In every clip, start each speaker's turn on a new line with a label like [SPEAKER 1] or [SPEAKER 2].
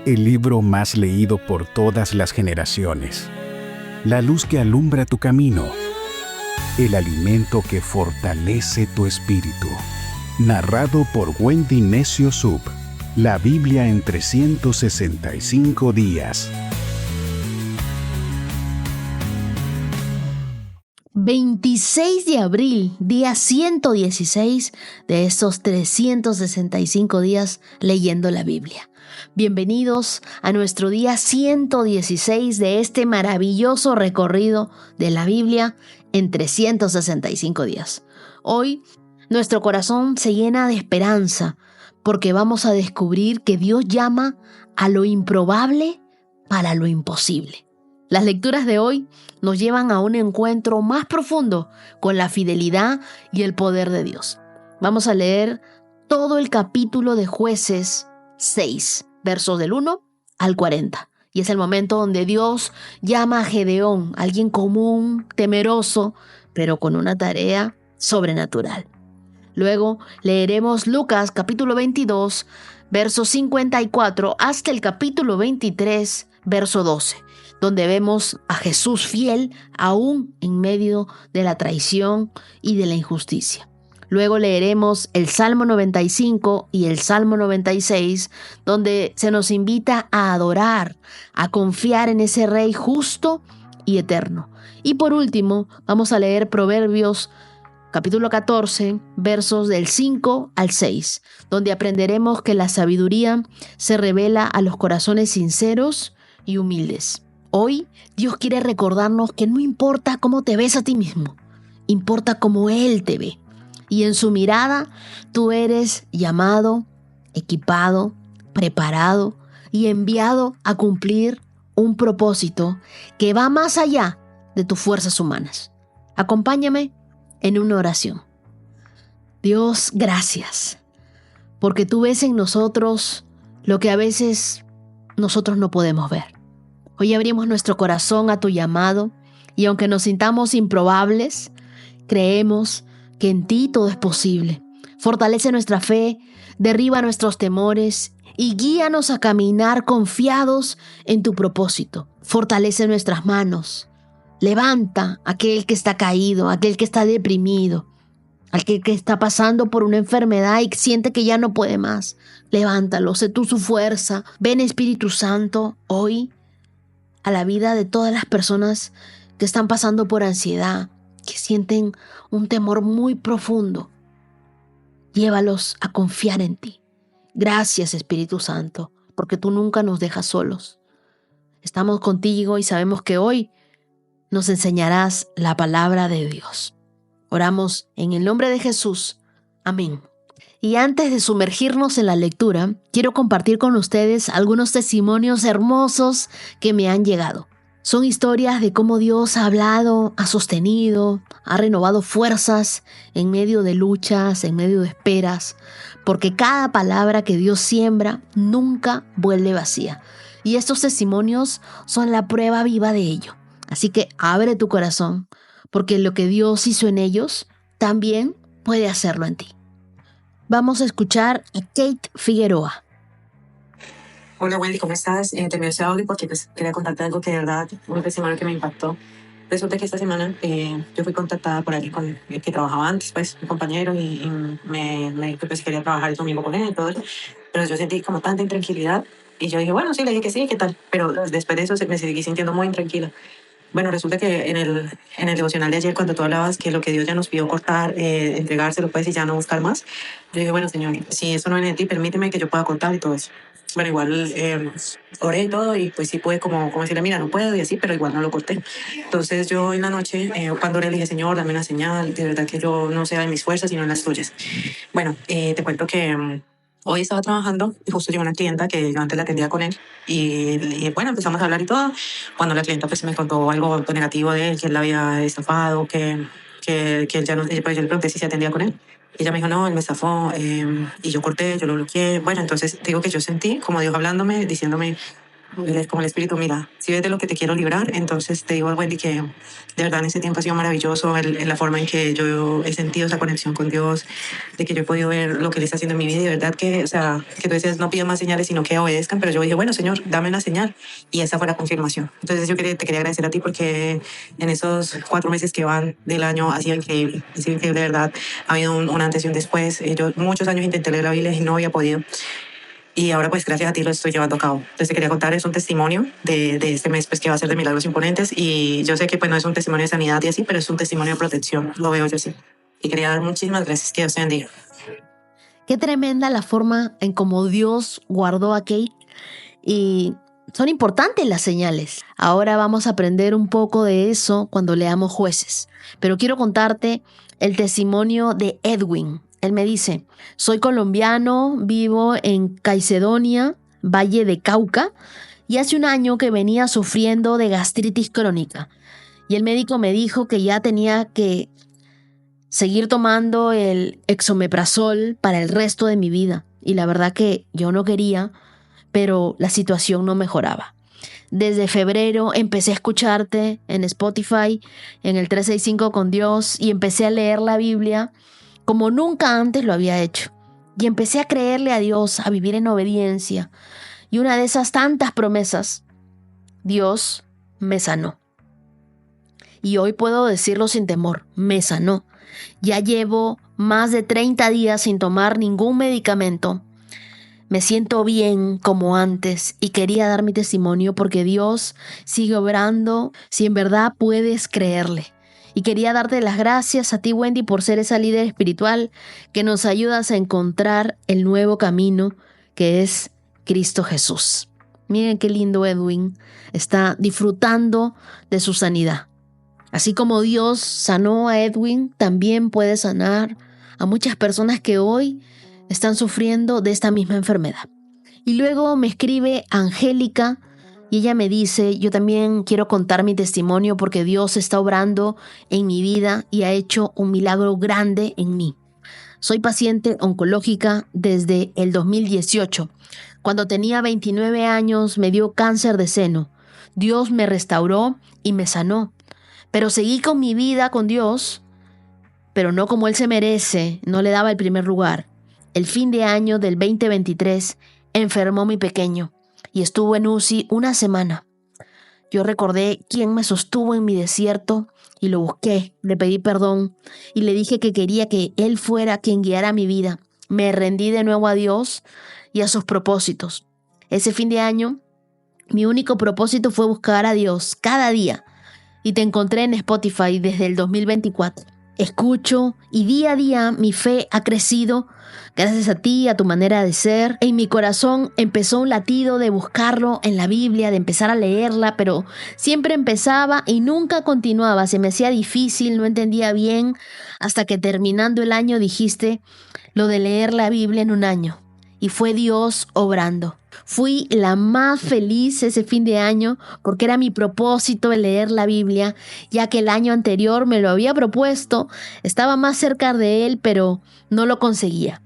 [SPEAKER 1] el libro más leído por todas las generaciones, la luz que alumbra tu camino, el alimento que fortalece tu espíritu. Narrado por Wendy Necio Sub, la Biblia en 365 días.
[SPEAKER 2] 26 de abril, día 116 de estos 365 días leyendo la Biblia. Bienvenidos a nuestro día 116 de este maravilloso recorrido de la Biblia en 365 días. Hoy, nuestro corazón se llena de esperanza porque vamos a descubrir que Dios llama a lo improbable para lo imposible. Las lecturas de hoy nos llevan a un encuentro más profundo con la fidelidad y el poder de Dios. Vamos a leer todo el capítulo de Jueces 6, versos del 1 al 40. Y es el momento donde Dios llama a Gedeón, alguien común, temeroso, pero con una tarea sobrenatural. Luego leeremos Lucas capítulo 22, verso 54 hasta el capítulo 23, verso 12. Donde vemos a Jesús fiel aún en medio de la traición y de la injusticia. Luego leeremos el Salmo 95 y el Salmo 96, donde se nos invita a adorar, a confiar en ese Rey justo y eterno. Y por último, vamos a leer Proverbios capítulo 14, versos del 5 al 6, donde aprenderemos que la sabiduría se revela a los corazones sinceros y humildes. Hoy Dios quiere recordarnos que no importa cómo te ves a ti mismo, importa cómo Él te ve. Y en su mirada tú eres llamado, equipado, preparado y enviado a cumplir un propósito que va más allá de tus fuerzas humanas. Acompáñame en una oración. Dios, gracias, porque tú ves en nosotros lo que a veces nosotros no podemos ver. Hoy abrimos nuestro corazón a tu llamado y aunque nos sintamos improbables, creemos que en ti todo es posible. Fortalece nuestra fe, derriba nuestros temores y guíanos a caminar confiados en tu propósito. Fortalece nuestras manos. Levanta a aquel que está caído, a aquel que está deprimido, aquel que está pasando por una enfermedad y siente que ya no puede más. Levántalo, sé tú su fuerza. Ven, Espíritu Santo, hoy a la vida de todas las personas que están pasando por ansiedad, que sienten un temor muy profundo. Llévalos a confiar en ti. Gracias, Espíritu Santo, porque tú nunca nos dejas solos. Estamos contigo y sabemos que hoy nos enseñarás la palabra de Dios. Oramos en el nombre de Jesús. Amén. Y antes de sumergirnos en la lectura, quiero compartir con ustedes algunos testimonios hermosos que me han llegado. Son historias de cómo Dios ha hablado, ha sostenido, ha renovado fuerzas en medio de luchas, en medio de esperas, porque cada palabra que Dios siembra nunca vuelve vacía. Y estos testimonios son la prueba viva de ello. Así que abre tu corazón, porque lo que Dios hizo en ellos, también puede hacerlo en ti. Vamos a escuchar a Kate Figueroa.
[SPEAKER 3] Hola Wendy, ¿cómo estás? Te envío ese audio porque quería contarte algo que de verdad, un testimonio que me impactó. Resulta que esta semana yo fui contactada por alguien con el que trabajaba antes, pues, un compañero, y me dijo que pues, quería trabajar el domingo con él y todo eso. Pero yo sentí como tanta intranquilidad y yo dije, bueno, sí, le dije que sí, ¿qué tal? Pero después de eso me seguí sintiendo muy intranquila. Bueno, resulta que en el devocional de ayer, cuando tú hablabas que lo que Dios ya nos pidió cortar, entregárselo pues y ya no buscar más, yo dije, bueno, Señor, si eso no viene de ti, permíteme que yo pueda cortar y todo eso. Bueno, igual oré y todo y pues sí pude como decirle, mira, no puedo y así, pero igual no lo corté. Entonces yo en la noche, cuando oré, le dije, Señor, dame una señal, de verdad que yo no sea de mis fuerzas, sino en las tuyas. Bueno, te cuento que hoy estaba trabajando y justo llegó una clienta que yo antes la atendía con él y bueno, empezamos a hablar y todo. Cuando la clienta pues me contó algo negativo de él, que él la había estafado, que él ya no, pues yo le pregunté si se atendía con él. Y ella me dijo, no, él me estafó, y yo corté, yo lo bloqueé. Bueno, entonces digo que yo sentí como Dios hablándome, diciéndome, como el espíritu, mira, si ves de lo que te quiero librar, entonces te digo, Wendy, que de verdad en ese tiempo ha sido maravilloso la forma en que yo he sentido esa conexión con Dios, de que yo he podido ver lo que Él está haciendo en mi vida y de verdad que, o sea, que tú dices, no pidas más señales, sino que obedezcan, pero yo dije, bueno, Señor, dame una señal y esa fue la confirmación. Entonces te quería agradecer a ti porque en esos 4 meses que van del año ha sido increíble, de verdad, ha habido un antes y un después. Yo muchos años intenté leer la Biblia y no había podido. Y ahora pues gracias a ti lo estoy llevando a cabo. Entonces te quería contar, es un testimonio de este mes pues que va a ser de Milagros Imponentes y yo sé que pues no es un testimonio de sanidad y así, pero es un testimonio de protección, lo veo yo así. Y quería dar muchísimas gracias, que Dios te bendiga.
[SPEAKER 2] Qué tremenda la forma en cómo Dios guardó a Kate y son importantes las señales. Ahora vamos a aprender un poco de eso cuando leamos Jueces. Pero quiero contarte el testimonio de Edwin. Él me dice, soy colombiano, vivo en Caicedonia, Valle de Cauca, y hace un año que venía sufriendo de gastritis crónica. Y el médico me dijo que ya tenía que seguir tomando el esomeprazol para el resto de mi vida. Y la verdad que yo no quería, pero la situación no mejoraba. Desde febrero empecé a escucharte en Spotify, en el 365 con Dios, y empecé a leer la Biblia como nunca antes lo había hecho. Y empecé a creerle a Dios, a vivir en obediencia. Y una de esas tantas promesas, Dios me sanó. Y hoy puedo decirlo sin temor, me sanó. Ya llevo más de 30 días sin tomar ningún medicamento. Me siento bien como antes y quería dar mi testimonio porque Dios sigue obrando si en verdad puedes creerle. Y quería darte las gracias a ti, Wendy, por ser esa líder espiritual que nos ayudas a encontrar el nuevo camino que es Cristo Jesús. Miren qué lindo Edwin está disfrutando de su sanidad. Así como Dios sanó a Edwin, también puede sanar a muchas personas que hoy están sufriendo de esta misma enfermedad. Y luego me escribe Angélica y ella me dice, yo también quiero contar mi testimonio porque Dios está obrando en mi vida y ha hecho un milagro grande en mí. Soy paciente oncológica desde el 2018. Cuando tenía 29 años me dio cáncer de seno. Dios me restauró y me sanó. Pero seguí con mi vida con Dios, pero no como Él se merece, no le daba el primer lugar. El fin de año del 2023 enfermó mi pequeño y estuvo en UCI una semana. Yo recordé quién me sostuvo en mi desierto y lo busqué, le pedí perdón y le dije que quería que Él fuera quien guiara mi vida. Me rendí de nuevo a Dios y a sus propósitos. Ese fin de año, mi único propósito fue buscar a Dios cada día y te encontré en Spotify desde el 2024. Escucho y día a día mi fe ha crecido gracias a ti, a tu manera de ser. En mi corazón empezó un latido de buscarlo en la Biblia, de empezar a leerla, pero siempre empezaba y nunca continuaba. Se me hacía difícil, no entendía bien, hasta que terminando el año dijiste lo de leer la Biblia en un año. Y fue Dios obrando. Fui la más feliz ese fin de año porque era mi propósito el leer la Biblia, ya que el año anterior me lo había propuesto, estaba más cerca de él, pero no lo conseguía.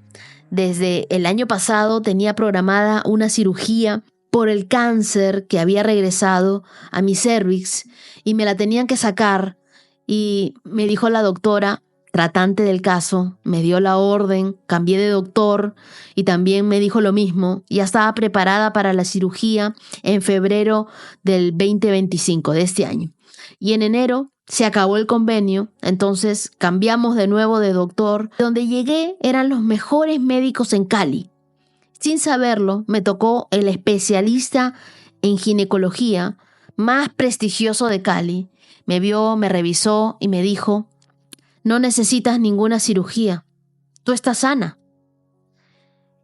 [SPEAKER 2] Desde el año pasado tenía programada una cirugía por el cáncer que había regresado a mi cervix y me la tenían que sacar y me dijo la doctora tratante del caso, me dio la orden, cambié de doctor y también me dijo lo mismo. Ya estaba preparada para la cirugía en febrero del 2025 de este año. Y en enero se acabó el convenio, entonces cambiamos de nuevo de doctor. Donde llegué eran los mejores médicos en Cali. Sin saberlo, me tocó el especialista en ginecología más prestigioso de Cali. Me vio, me revisó y me dijo: no necesitas ninguna cirugía. Tú estás sana.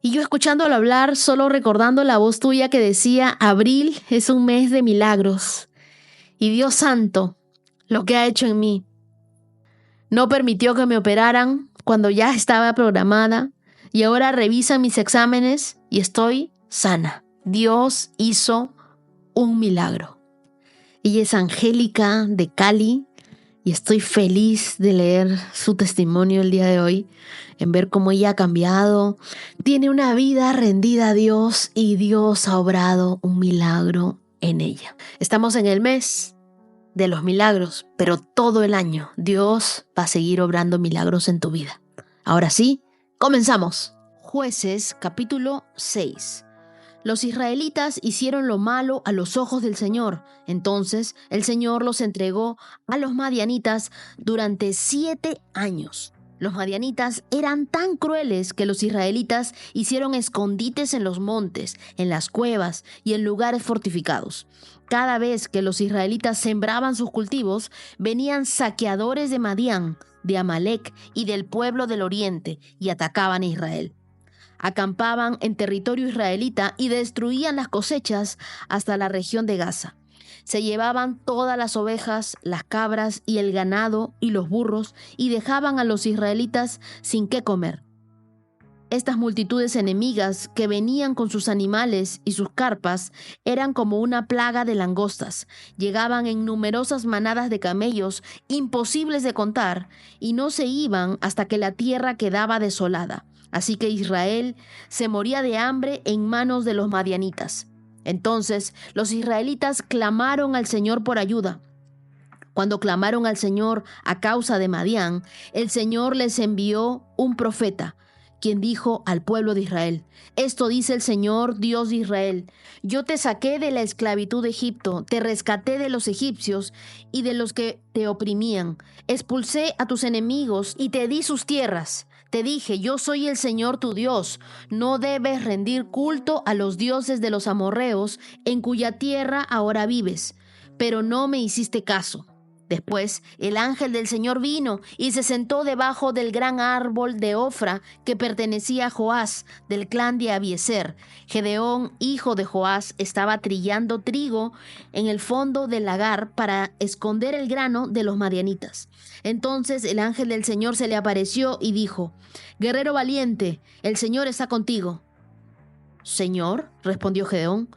[SPEAKER 2] Y yo escuchándolo hablar, solo recordando la voz tuya que decía, abril es un mes de milagros. Y Dios santo, lo que ha hecho en mí. No permitió que me operaran cuando ya estaba programada y ahora revisan mis exámenes y estoy sana. Dios hizo un milagro. Ella es Angélica de Cali. y estoy feliz de leer su testimonio el día de hoy, en ver cómo ella ha cambiado. Tiene una vida rendida a Dios y Dios ha obrado un milagro en ella. Estamos en el mes de los milagros, pero todo el año Dios va a seguir obrando milagros en tu vida. Ahora sí, comenzamos. Jueces capítulo 6. Los israelitas hicieron lo malo a los ojos del Señor. Entonces el Señor los entregó a los madianitas durante 7 años. Los madianitas eran tan crueles que los israelitas hicieron escondites en los montes, en las cuevas y en lugares fortificados. Cada vez que los israelitas sembraban sus cultivos, venían saqueadores de Madián, de Amalec y del pueblo del oriente y atacaban a Israel. Acampaban en territorio israelita y destruían las cosechas hasta la región de Gaza. Se llevaban todas las ovejas, las cabras y el ganado y los burros y dejaban a los israelitas sin qué comer. Estas multitudes enemigas que venían con sus animales y sus carpas eran como una plaga de langostas. Llegaban en numerosas manadas de camellos, imposibles de contar, y no se iban hasta que la tierra quedaba desolada. Así que Israel se moría de hambre en manos de los madianitas. Entonces los israelitas clamaron al Señor por ayuda. Cuando clamaron al Señor a causa de Madián, el Señor les envió un profeta, quien dijo al pueblo de Israel: esto dice el Señor, Dios de Israel: yo te saqué de la esclavitud de Egipto, te rescaté de los egipcios y de los que te oprimían, expulsé a tus enemigos y te di sus tierras. Te dije, yo soy el Señor tu Dios, no debes rendir culto a los dioses de los amorreos en cuya tierra ahora vives, pero no me hiciste caso. Después el ángel del Señor vino y se sentó debajo del gran árbol de Ofra que pertenecía a Joás, del clan de Abiezer. Gedeón, hijo de Joás, estaba trillando trigo en el fondo del lagar para esconder el grano de los madianitas. Entonces el ángel del Señor se le apareció y dijo: guerrero valiente, el Señor está contigo. Señor, respondió Gedeón,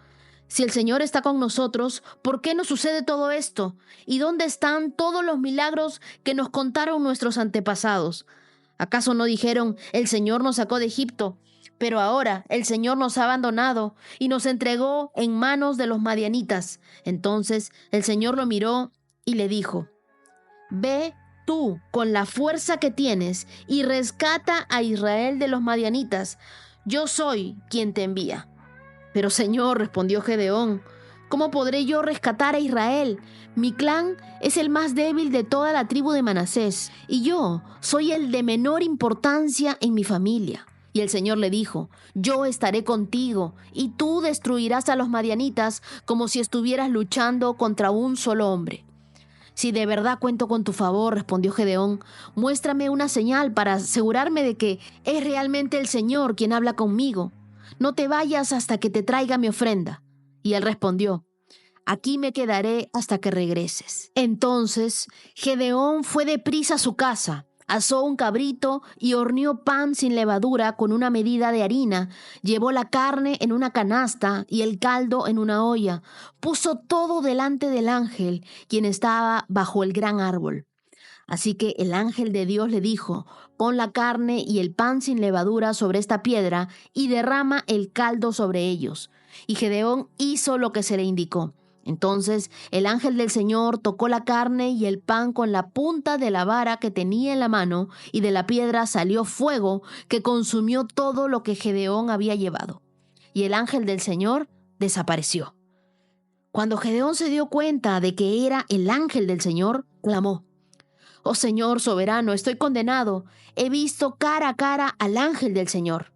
[SPEAKER 2] si el Señor está con nosotros, ¿por qué nos sucede todo esto? ¿Y dónde están todos los milagros que nos contaron nuestros antepasados? ¿Acaso no dijeron, el Señor nos sacó de Egipto, pero ahora el Señor nos ha abandonado y nos entregó en manos de los madianitas? Entonces el Señor lo miró y le dijo: ve tú con la fuerza que tienes y rescata a Israel de los madianitas. Yo soy quien te envía. Pero Señor, respondió Gedeón, ¿cómo podré yo rescatar a Israel? Mi clan es el más débil de toda la tribu de Manasés, y yo soy el de menor importancia en mi familia. Y el Señor le dijo: yo estaré contigo, y tú destruirás a los madianitas como si estuvieras luchando contra un solo hombre. Si de verdad cuento con tu favor, respondió Gedeón, muéstrame una señal para asegurarme de que es realmente el Señor quien habla conmigo. No te vayas hasta que te traiga mi ofrenda. Y él respondió: aquí me quedaré hasta que regreses. Entonces Gedeón fue deprisa a su casa, asó un cabrito y horneó pan sin levadura con una medida de harina, llevó la carne en una canasta y el caldo en una olla, puso todo delante del ángel, quien estaba bajo el gran árbol. Así que el ángel de Dios le dijo: pon la carne y el pan sin levadura sobre esta piedra y derrama el caldo sobre ellos. Y Gedeón hizo lo que se le indicó. Entonces el ángel del Señor tocó la carne y el pan con la punta de la vara que tenía en la mano, y de la piedra salió fuego que consumió todo lo que Gedeón había llevado. Y el ángel del Señor desapareció. Cuando Gedeón se dio cuenta de que era el ángel del Señor, clamó: oh Señor soberano, estoy condenado. He visto cara a cara al ángel del Señor.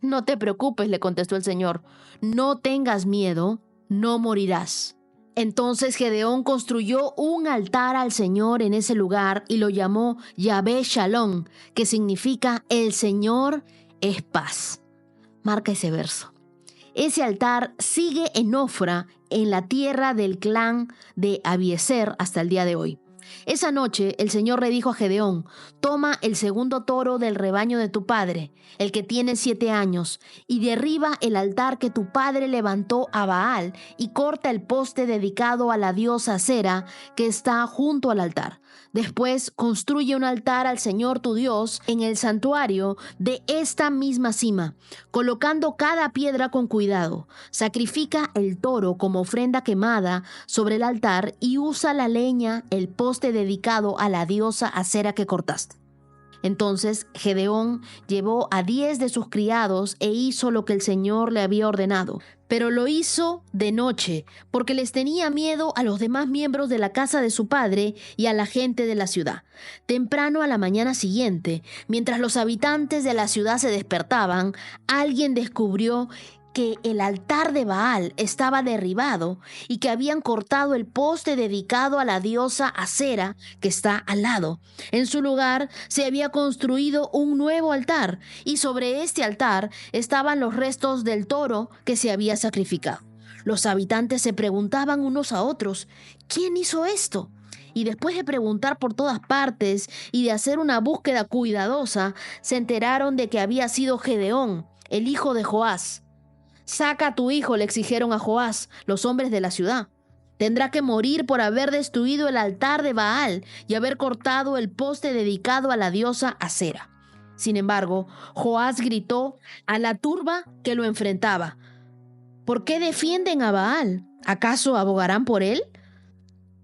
[SPEAKER 2] No te preocupes, le contestó el Señor. No tengas miedo, no morirás. Entonces Gedeón construyó un altar al Señor en ese lugar y lo llamó Yahvé Shalom, que significa el Señor es paz. Marca ese verso. Ese altar sigue en Ofra, en la tierra del clan de Abiezer, hasta el día de hoy. Esa noche el Señor le dijo a Gedeón: toma el segundo toro del rebaño de tu padre, el que tiene 7 años, y derriba el altar que tu padre levantó a Baal, y corta el poste dedicado a la diosa Acera que está junto al altar. Después construye un altar al Señor tu Dios en el santuario de esta misma cima, colocando cada piedra con cuidado. Sacrifica el toro como ofrenda quemada sobre el altar y usa la leña, el poste dedicado a la diosa Acera que cortaste. Entonces Gedeón llevó a 10 de sus criados e hizo lo que el Señor le había ordenado. Pero lo hizo de noche, porque les tenía miedo a los demás miembros de la casa de su padre y a la gente de la ciudad. Temprano a la mañana siguiente, mientras los habitantes de la ciudad se despertaban, alguien descubrió que el altar de Baal estaba derribado y que habían cortado el poste dedicado a la diosa Acera que está al lado. En su lugar se había construido un nuevo altar y sobre este altar estaban los restos del toro que se había sacrificado. Los habitantes se preguntaban unos a otros: ¿quién hizo esto? Y después de preguntar por todas partes y de hacer una búsqueda cuidadosa, se enteraron de que había sido Gedeón, el hijo de Joás. «Saca a tu hijo», le exigieron a Joás los hombres de la ciudad. «Tendrá que morir por haber destruido el altar de Baal y haber cortado el poste dedicado a la diosa Acera». Sin embargo, Joás gritó a la turba que lo enfrentaba: «¿Por qué defienden a Baal? ¿Acaso abogarán por él?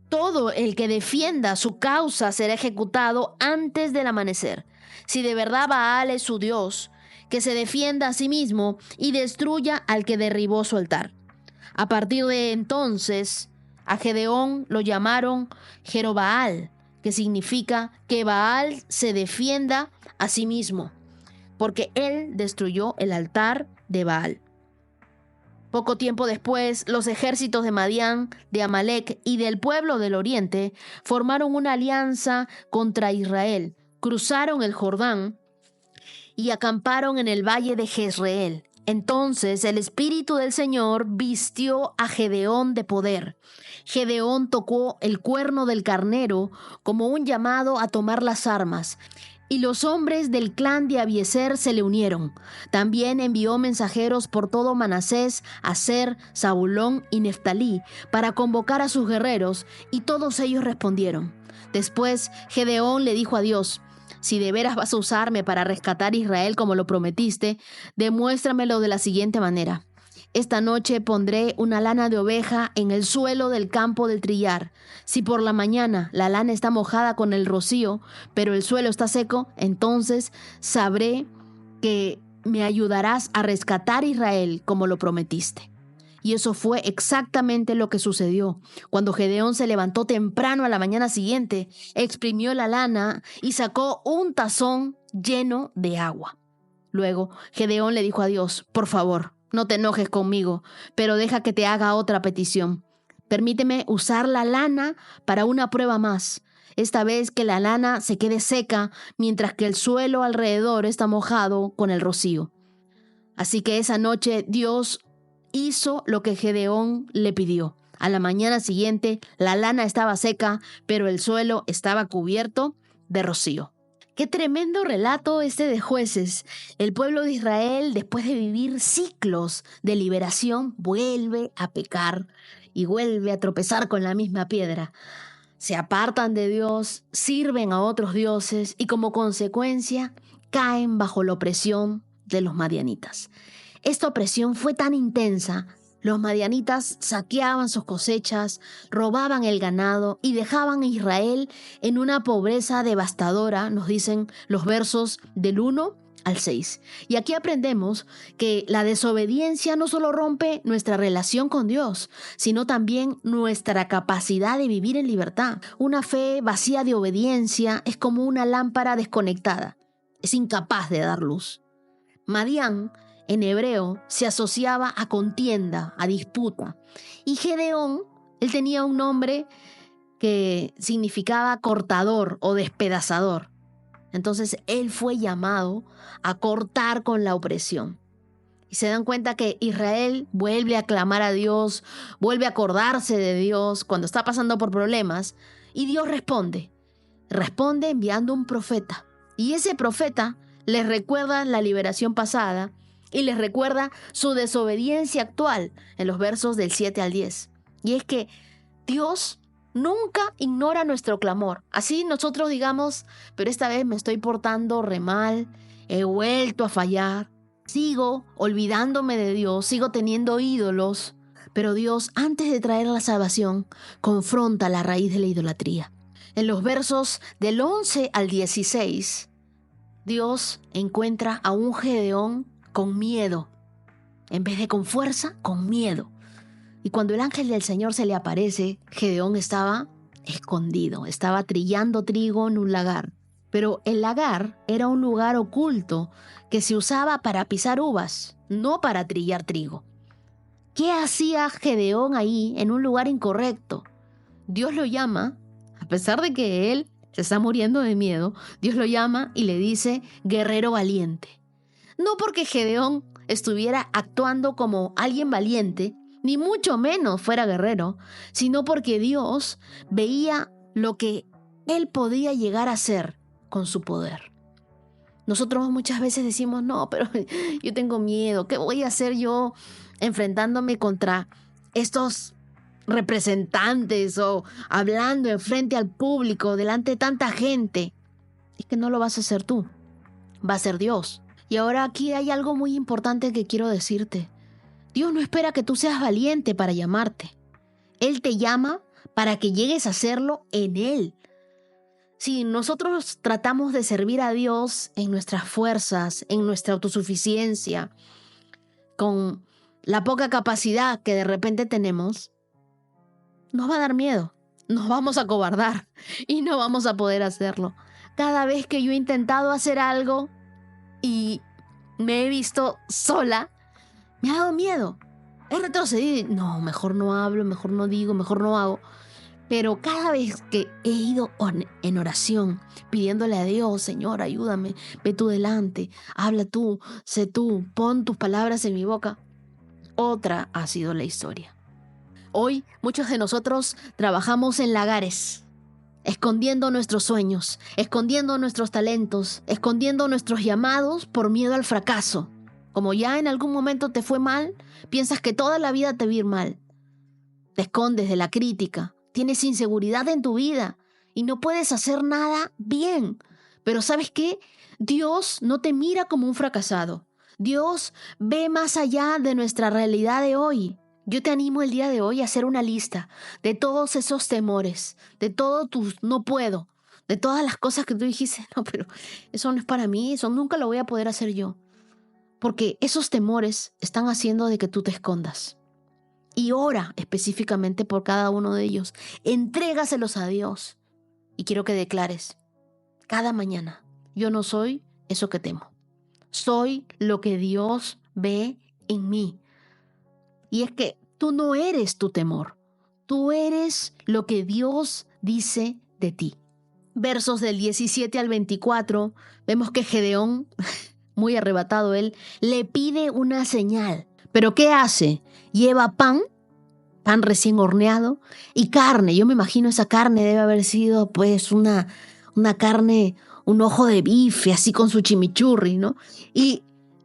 [SPEAKER 2] Todo el que defienda su causa será ejecutado antes del amanecer. Si de verdad Baal es su Dios, que se defienda a sí mismo y destruya al que derribó su altar». A partir de entonces, a Gedeón lo llamaron Jerobaal, que significa que Baal se defienda a sí mismo, porque él destruyó el altar de Baal. Poco tiempo después, los ejércitos de Madián, de Amalec y del pueblo del oriente formaron una alianza contra Israel, cruzaron el Jordán y acamparon en el valle de Jezreel. Entonces el Espíritu del Señor vistió a Gedeón de poder. Gedeón tocó el cuerno del carnero como un llamado a tomar las armas, y los hombres del clan de Abiezer se le unieron. También envió mensajeros por todo Manasés, Aser, Zabulón y Neftalí para convocar a sus guerreros, y todos ellos respondieron. Después Gedeón le dijo a Dios: «Si de veras vas a usarme para rescatar a Israel como lo prometiste, demuéstramelo de la siguiente manera. Esta noche pondré una lana de oveja en el suelo del campo del trillar. Si por la mañana la lana está mojada con el rocío, pero el suelo está seco, entonces sabré que me ayudarás a rescatar a Israel como lo prometiste». Y eso fue exactamente lo que sucedió. Cuando Gedeón se levantó temprano a la mañana siguiente, exprimió la lana y sacó un tazón lleno de agua. Luego Gedeón le dijo a Dios: «Por favor, no te enojes conmigo, pero deja que te haga otra petición. Permíteme usar la lana para una prueba más. Esta vez que la lana se quede seca, mientras que el suelo alrededor está mojado con el rocío». Así que esa noche Dios hizo lo que Gedeón le pidió. A la mañana siguiente, la lana estaba seca, pero el suelo estaba cubierto de rocío. ¡Qué tremendo relato este de Jueces! El pueblo de Israel, después de vivir ciclos de liberación, vuelve a pecar y vuelve a tropezar con la misma piedra. Se apartan de Dios, sirven a otros dioses y como consecuencia caen bajo la opresión de los madianitas. Esta opresión fue tan intensa, los madianitas saqueaban sus cosechas, robaban el ganado y dejaban a Israel en una pobreza devastadora, nos dicen los versos del 1 al 6. Y aquí aprendemos que la desobediencia no solo rompe nuestra relación con Dios, sino también nuestra capacidad de vivir en libertad. Una fe vacía de obediencia es como una lámpara desconectada, es incapaz de dar luz. Madián, en hebreo, se asociaba a contienda, a disputa. Y Gedeón, él tenía un nombre que significaba cortador o despedazador. Entonces, él fue llamado a cortar con la opresión. Y se dan cuenta que Israel vuelve a clamar a Dios, vuelve a acordarse de Dios cuando está pasando por problemas. Y Dios responde enviando un profeta. Y ese profeta les recuerda la liberación pasada y les recuerda su desobediencia actual en los versos del 7 al 10. Y es que Dios nunca ignora nuestro clamor. Así nosotros digamos, pero esta vez me estoy portando re mal, he vuelto a fallar, sigo olvidándome de Dios, sigo teniendo ídolos. Pero Dios, antes de traer la salvación, confronta la raíz de la idolatría. En los versos del 11 al 16, Dios encuentra a un Gedeón con miedo. En vez de con fuerza, con miedo. Y cuando el ángel del Señor se le aparece, Gedeón estaba escondido, estaba trillando trigo en un lagar. Pero el lagar era un lugar oculto que se usaba para pisar uvas, no para trillar trigo. ¿Qué hacía Gedeón ahí en un lugar incorrecto? Dios lo llama, a pesar de que él se está muriendo de miedo, Dios lo llama y le dice guerrero valiente. No porque Gedeón estuviera actuando como alguien valiente, ni mucho menos fuera guerrero, sino porque Dios veía lo que él podía llegar a ser con su poder. Nosotros muchas veces decimos, no, pero yo tengo miedo, ¿qué voy a hacer yo enfrentándome contra estos representantes o hablando enfrente al público, delante de tanta gente? Es que no lo vas a hacer tú, va a ser Dios. Y ahora aquí hay algo muy importante que quiero decirte. Dios no espera que tú seas valiente para llamarte. Él te llama para que llegues a hacerlo en Él. Si nosotros tratamos de servir a Dios en nuestras fuerzas, en nuestra autosuficiencia, con la poca capacidad que de repente tenemos, nos va a dar miedo, nos vamos a acobardar y no vamos a poder hacerlo. Cada vez que yo he intentado hacer algo y me he visto sola, me ha dado miedo. He retrocedido. No, mejor no hablo, mejor no digo, mejor no hago. Pero cada vez que he ido en oración, pidiéndole a Dios, Señor, ayúdame, ve tú delante, habla tú, sé tú, pon tus palabras en mi boca, otra ha sido la historia. Hoy muchos de nosotros trabajamos en lagares, escondiendo nuestros sueños, escondiendo nuestros talentos, escondiendo nuestros llamados por miedo al fracaso. Como ya en algún momento te fue mal, piensas que toda la vida te va a ir mal. Te escondes de la crítica, tienes inseguridad en tu vida y no puedes hacer nada bien. Pero ¿sabes qué? Dios no te mira como un fracasado. Dios ve más allá de nuestra realidad de hoy. Yo te animo el día de hoy a hacer una lista de todos esos temores, de todo tus no puedo, de todas las cosas que tú dijiste, no, pero eso no es para mí, eso nunca lo voy a poder hacer yo. Porque esos temores están haciendo de que tú te escondas. Y ora específicamente por cada uno de ellos. Entrégaselos a Dios. Y quiero que declares cada mañana, yo no soy eso que temo. Soy lo que Dios ve en mí. Y es que tú no eres tu temor. Tú eres lo que Dios dice de ti. Versos del 17 al 24, vemos que Gedeón, muy arrebatado él, le pide una señal. ¿Pero qué hace? Lleva pan recién horneado y carne. Yo me imagino esa carne debe haber sido pues una carne, un ojo de bife, así con su chimichurri, ¿no? Y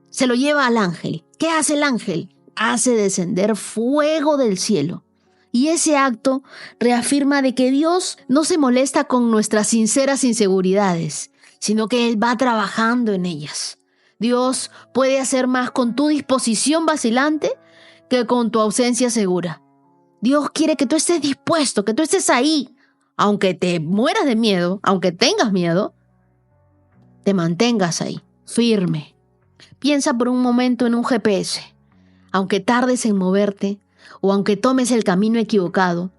[SPEAKER 2] se lo lleva al ángel. ¿Qué hace el ángel? Hace descender fuego del cielo. Y ese acto reafirma de que Dios no se molesta con nuestras sinceras inseguridades, sino que Él va trabajando en ellas. Dios puede hacer más con tu disposición vacilante que con tu ausencia segura. Dios quiere que tú estés dispuesto, que tú estés ahí. Aunque te mueras de miedo, aunque tengas miedo, te mantengas ahí, firme. Piensa por un momento en un GPS. Aunque tardes en moverte o aunque tomes el camino equivocado,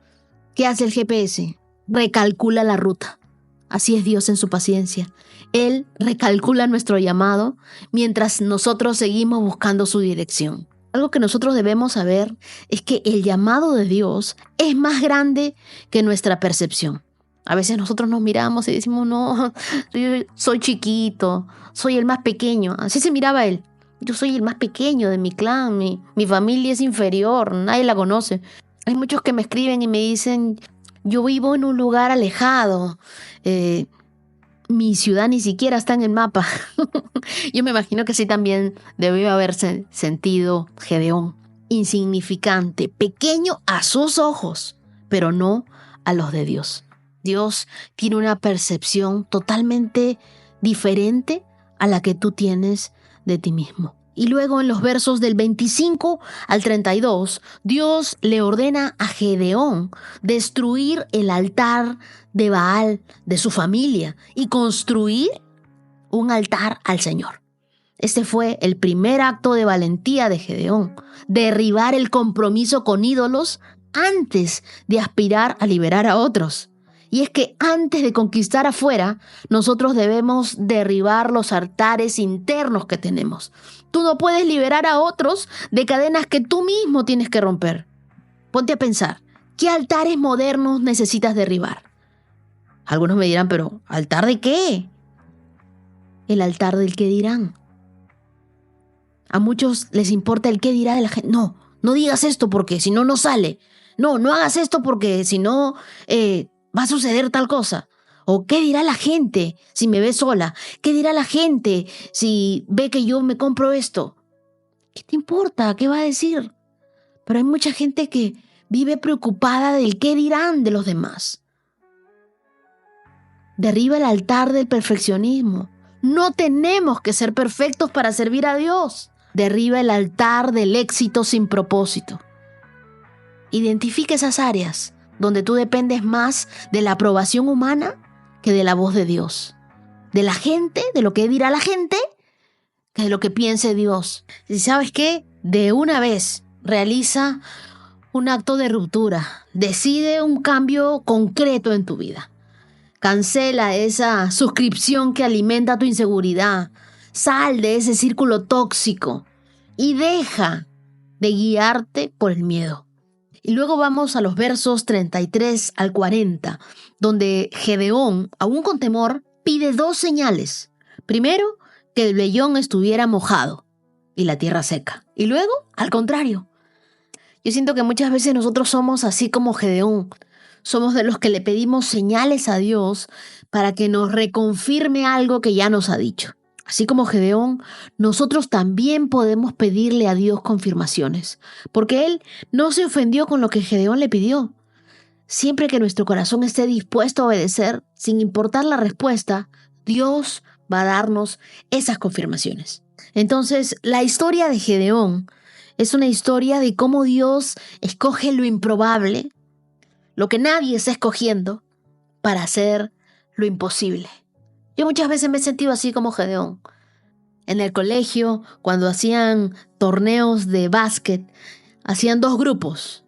[SPEAKER 2] ¿qué hace el GPS? Recalcula la ruta. Así es Dios en su paciencia. Él recalcula nuestro llamado mientras nosotros seguimos buscando su dirección. Algo que nosotros debemos saber es que el llamado de Dios es más grande que nuestra percepción. A veces nosotros nos miramos y decimos, no, yo soy chiquito, soy el más pequeño. Así se miraba él. Yo soy el más pequeño de mi clan, mi familia es inferior, nadie la conoce. Hay muchos que me escriben y me dicen, yo vivo en un lugar alejado. Mi ciudad ni siquiera está en el mapa. Yo me imagino que sí también debió haberse sentido Gedeón. Insignificante, pequeño a sus ojos, pero no a los de Dios. Dios tiene una percepción totalmente diferente a la que tú tienes de ti mismo. Y luego en los versos del 25 al 32, Dios le ordena a Gedeón destruir el altar de Baal de su familia y construir un altar al Señor. Este fue el primer acto de valentía de Gedeón, derribar el compromiso con ídolos antes de aspirar a liberar a otros. Y es que antes de conquistar afuera, nosotros debemos derribar los altares internos que tenemos. Tú no puedes liberar a otros de cadenas que tú mismo tienes que romper. Ponte a pensar, ¿qué altares modernos necesitas derribar? Algunos me dirán, pero ¿altar de qué? El altar del qué dirán. A muchos les importa el qué dirá de la gente. No, no digas esto porque si no, no sale. No, no hagas esto porque si no, va a suceder tal cosa. O ¿qué dirá la gente si me ve sola? ¿Qué dirá la gente si ve que yo me compro esto? ¿Qué te importa? ¿Qué va a decir? Pero hay mucha gente que vive preocupada del qué dirán de los demás. Derriba el altar del perfeccionismo. No tenemos que ser perfectos para servir a Dios. Derriba el altar del éxito sin propósito. Identifica esas áreas donde tú dependes más de la aprobación humana que de la voz de Dios. De la gente, de lo que dirá la gente, que de lo que piense Dios. ¿Y sabes qué? De una vez realiza un acto de ruptura. Decide un cambio concreto en tu vida. Cancela esa suscripción que alimenta tu inseguridad. Sal de ese círculo tóxico y deja de guiarte por el miedo. Y luego vamos a los versos 33 al 40, donde Gedeón, aún con temor, pide 2 señales. Primero, que el vellón estuviera mojado y la tierra seca. Y luego, al contrario. Yo siento que muchas veces nosotros somos así como Gedeón. Somos de los que le pedimos señales a Dios para que nos reconfirme algo que ya nos ha dicho. Así como Gedeón, nosotros también podemos pedirle a Dios confirmaciones, porque Él no se ofendió con lo que Gedeón le pidió. Siempre que nuestro corazón esté dispuesto a obedecer, sin importar la respuesta, Dios va a darnos esas confirmaciones. Entonces, la historia de Gedeón es una historia de cómo Dios escoge lo improbable, lo que nadie está escogiendo, para hacer lo imposible. Yo muchas veces me he sentido así como Gedeón. En el colegio, cuando hacían torneos de básquet, hacían 2 grupos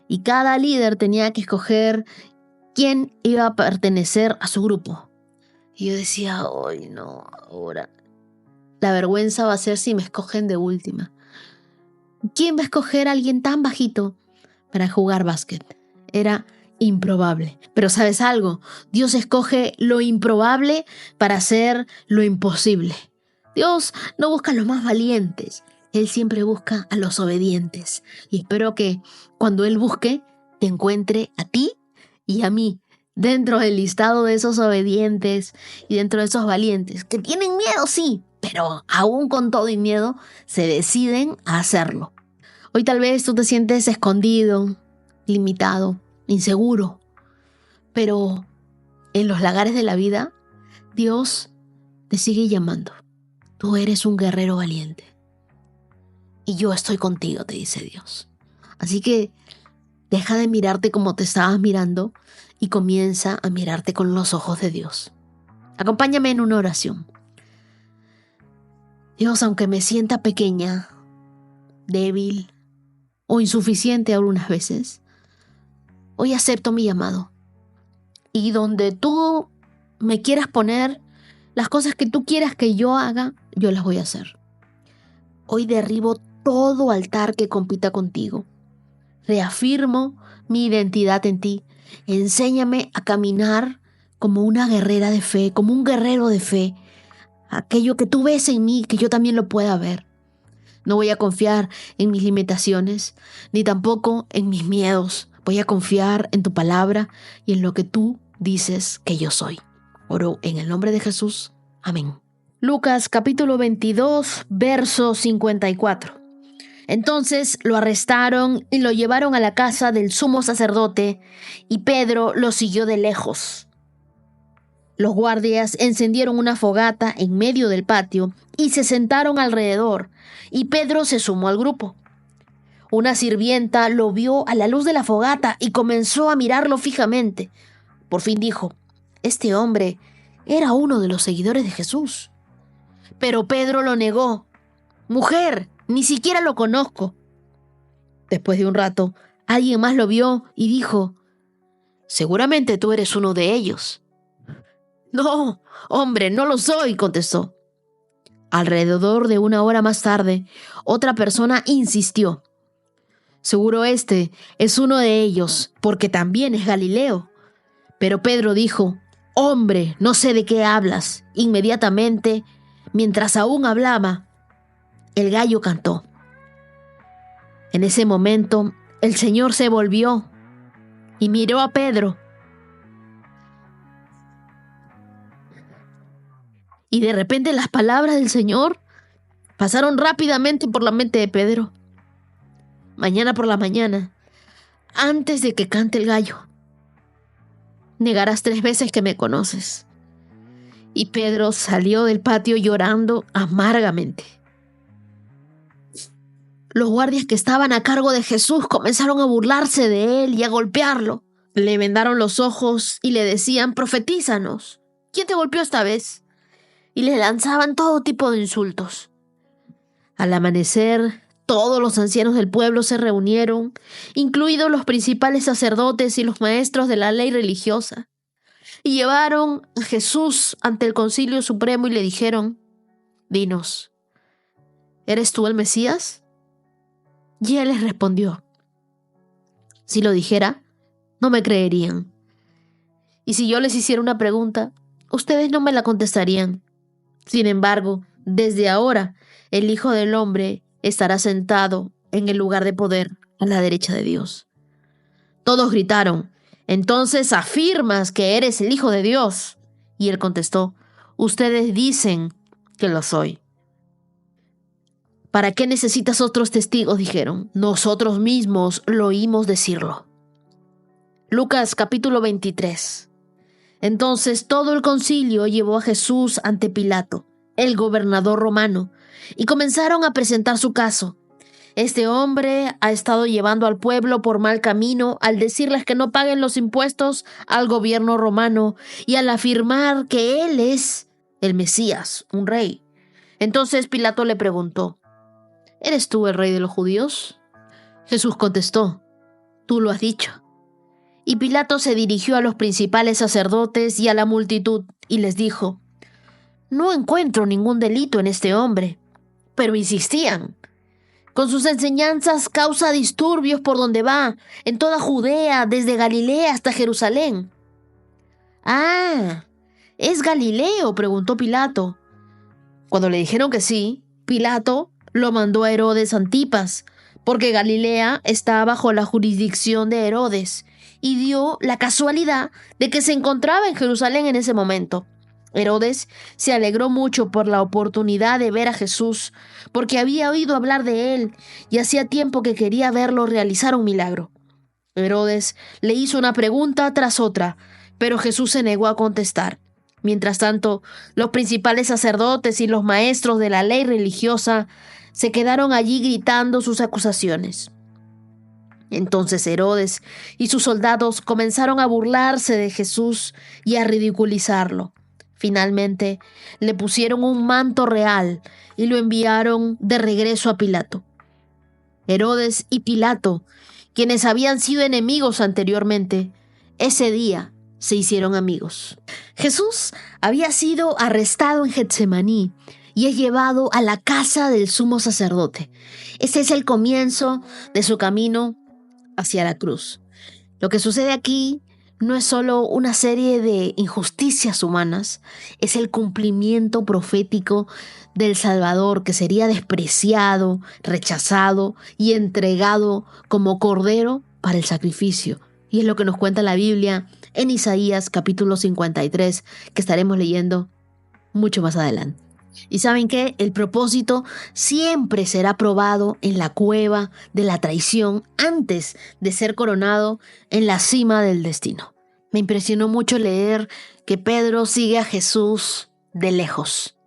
[SPEAKER 2] y cada líder tenía que escoger quién iba a pertenecer a su grupo. Y yo decía, ay no, ahora la vergüenza va a ser si me escogen de última. ¿Quién va a escoger a alguien tan bajito para jugar básquet? Era improbable. Pero ¿sabes algo? Dios escoge lo improbable para hacer lo imposible. Dios no busca a los más valientes. Él siempre busca a los obedientes. Y espero que cuando Él busque, te encuentre a ti y a mí dentro del listado de esos obedientes y dentro de esos valientes que tienen miedo, sí, pero aún con todo y miedo se deciden a hacerlo. Hoy tal vez tú te sientes escondido, limitado, inseguro, pero en los lagares de la vida, Dios te sigue llamando. Tú eres un guerrero valiente y yo estoy contigo, te dice Dios. Así que deja de mirarte como te estabas mirando y comienza a mirarte con los ojos de Dios. Acompáñame en una oración. Dios, aunque me sienta pequeña, débil o insuficiente algunas veces, hoy acepto mi llamado. Y donde tú me quieras poner, las cosas que tú quieras que yo haga, yo las voy a hacer. Hoy derribo todo altar que compita contigo. Reafirmo mi identidad en ti. Enséñame a caminar como una guerrera de fe, como un guerrero de fe. Aquello que tú ves en mí, que yo también lo pueda ver. No voy a confiar en mis limitaciones, ni tampoco en mis miedos, Voy a confiar en tu palabra y en lo que tú dices que yo soy. Oro en el nombre de Jesús. Amén. Lucas capítulo 22, verso 54. Entonces lo arrestaron y lo llevaron a la casa del sumo sacerdote, y Pedro lo siguió de lejos. Los guardias encendieron una fogata en medio del patio y se sentaron alrededor, y Pedro se sumó al grupo. Una sirvienta lo vio a la luz de la fogata y comenzó a mirarlo fijamente. Por fin dijo: este hombre era uno de los seguidores de Jesús. Pero Pedro lo negó. Mujer, ni siquiera lo conozco. Después de un rato, alguien más lo vio y dijo: seguramente tú eres uno de ellos. No, hombre, no lo soy, contestó. Alrededor de una hora más tarde, otra persona insistió: seguro este es uno de ellos, porque también es Galileo. Pero Pedro dijo: hombre, no sé de qué hablas. Inmediatamente, mientras aún hablaba, el gallo cantó. En ese momento, el Señor se volvió y miró a Pedro. Y de repente las palabras del Señor pasaron rápidamente por la mente de Pedro. Mañana por la mañana, antes de que cante el gallo, negarás 3 veces que me conoces. Y Pedro salió del patio llorando amargamente. Los guardias que estaban a cargo de Jesús comenzaron a burlarse de él y a golpearlo. Le vendaron los ojos y le decían: profetízanos, ¿quién te golpeó esta vez? Y le lanzaban todo tipo de insultos. Al amanecer, todos los ancianos del pueblo se reunieron, incluidos los principales sacerdotes y los maestros de la ley religiosa, y llevaron a Jesús ante el Concilio Supremo y le dijeron: dinos, ¿eres tú el Mesías? Y él les respondió: si lo dijera, no me creerían. Y si yo les hiciera una pregunta, ustedes no me la contestarían. Sin embargo, desde ahora, el Hijo del Hombre estará sentado en el lugar de poder a la derecha de Dios. Todos gritaron: entonces afirmas que eres el Hijo de Dios. Y él contestó: ustedes dicen que lo soy. ¿Para qué necesitas otros testigos?, dijeron. Nosotros mismos lo oímos decirlo. Lucas capítulo 23. Entonces todo el concilio llevó a Jesús ante Pilato, el gobernador romano, y comenzaron a presentar su caso. Este hombre ha estado llevando al pueblo por mal camino al decirles que no paguen los impuestos al gobierno romano y al afirmar que él es el Mesías, un rey. Entonces Pilato le preguntó: ¿eres tú el rey de los judíos? Jesús contestó: tú lo has dicho. Y Pilato se dirigió a los principales sacerdotes y a la multitud y les dijo: no encuentro ningún delito en este hombre. Pero insistían: con sus enseñanzas causa disturbios por donde va, en toda Judea, desde Galilea hasta Jerusalén. Ah, ¿es Galileo?, preguntó Pilato. Cuando le dijeron que sí, Pilato lo mandó a Herodes Antipas, porque Galilea está bajo la jurisdicción de Herodes, y dio la casualidad de que se encontraba en Jerusalén en ese momento. Herodes se alegró mucho por la oportunidad de ver a Jesús, porque había oído hablar de él y hacía tiempo que quería verlo realizar un milagro. Herodes le hizo una pregunta tras otra, pero Jesús se negó a contestar. Mientras tanto, los principales sacerdotes y los maestros de la ley religiosa se quedaron allí gritando sus acusaciones. Entonces Herodes y sus soldados comenzaron a burlarse de Jesús y a ridiculizarlo. Finalmente, le pusieron un manto real y lo enviaron de regreso a Pilato. Herodes y Pilato, quienes habían sido enemigos anteriormente, ese día se hicieron amigos. Jesús había sido arrestado en Getsemaní y es llevado a la casa del sumo sacerdote. Ese es el comienzo de su camino hacia la cruz. Lo que sucede aquí no es solo una serie de injusticias humanas, es el cumplimiento profético del Salvador que sería despreciado, rechazado y entregado como cordero para el sacrificio. Y es lo que nos cuenta la Biblia en Isaías capítulo 53, que estaremos leyendo mucho más adelante. ¿Y saben qué? El propósito siempre será probado en la cueva de la traición antes de ser coronado en la cima del destino. Me impresionó mucho leer que Pedro sigue a Jesús de lejos.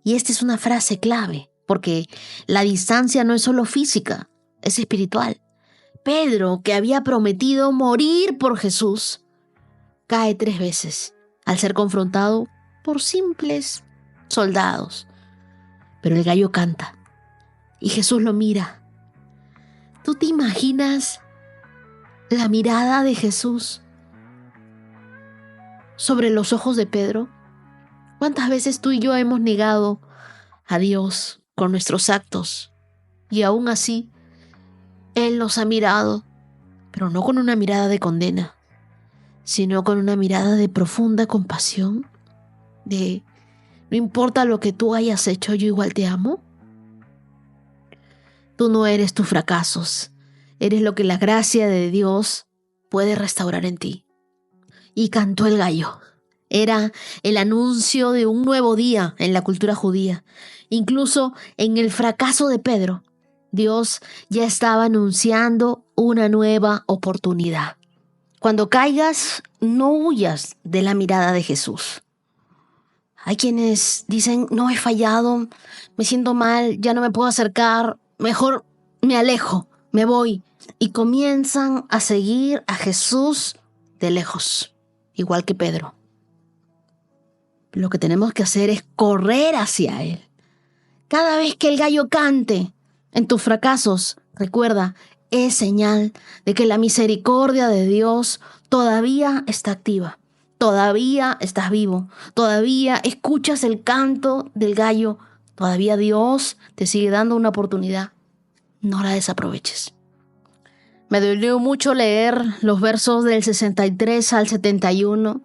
[SPEAKER 2] Y esta es una frase clave, porque la distancia no es solo física, es espiritual. Pedro, que había prometido morir por Jesús, cae 3 veces al ser confrontado por simples soldados. Pero el gallo canta y Jesús lo mira. ¿Tú te imaginas la mirada de Jesús sobre los ojos de Pedro? ¿Cuántas veces tú y yo hemos negado a Dios con nuestros actos? Y aún así, Él nos ha mirado, pero no con una mirada de condena, sino con una mirada de profunda compasión, de no importa lo que tú hayas hecho, yo igual te amo. Tú no eres tus fracasos, eres lo que la gracia de Dios puede restaurar en ti. Y cantó el gallo. Era el anuncio de un nuevo día en la cultura judía. Incluso en el fracaso de Pedro, Dios ya estaba anunciando una nueva oportunidad. Cuando caigas, no huyas de la mirada de Jesús. Hay quienes dicen, no, he fallado, me siento mal, ya no me puedo acercar, mejor me alejo, me voy. Y comienzan a seguir a Jesús de lejos, igual que Pedro. Lo que tenemos que hacer es correr hacia Él. Cada vez que el gallo cante en tus fracasos, recuerda, es señal de que la misericordia de Dios todavía está activa. Todavía estás vivo, todavía escuchas el canto del gallo, todavía Dios te sigue dando una oportunidad. No la desaproveches. Me dolió mucho leer los versos del 63 al 71,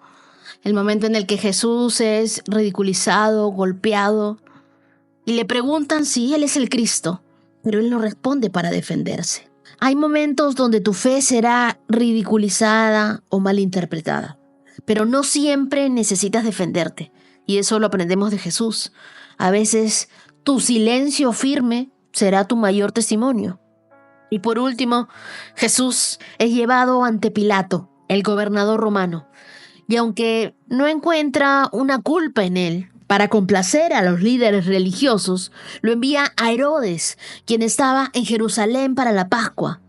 [SPEAKER 2] el momento en el que Jesús es ridiculizado, golpeado, y le preguntan si Él es el Cristo, pero Él no responde para defenderse. Hay momentos donde tu fe será ridiculizada o malinterpretada. Pero no siempre necesitas defenderte, y eso lo aprendemos de Jesús. A veces tu silencio firme será tu mayor testimonio. Y por último, Jesús es llevado ante Pilato, el gobernador romano, y aunque no encuentra una culpa en él, para complacer a los líderes religiosos, lo envía a Herodes, quien estaba en Jerusalén para la Pascua.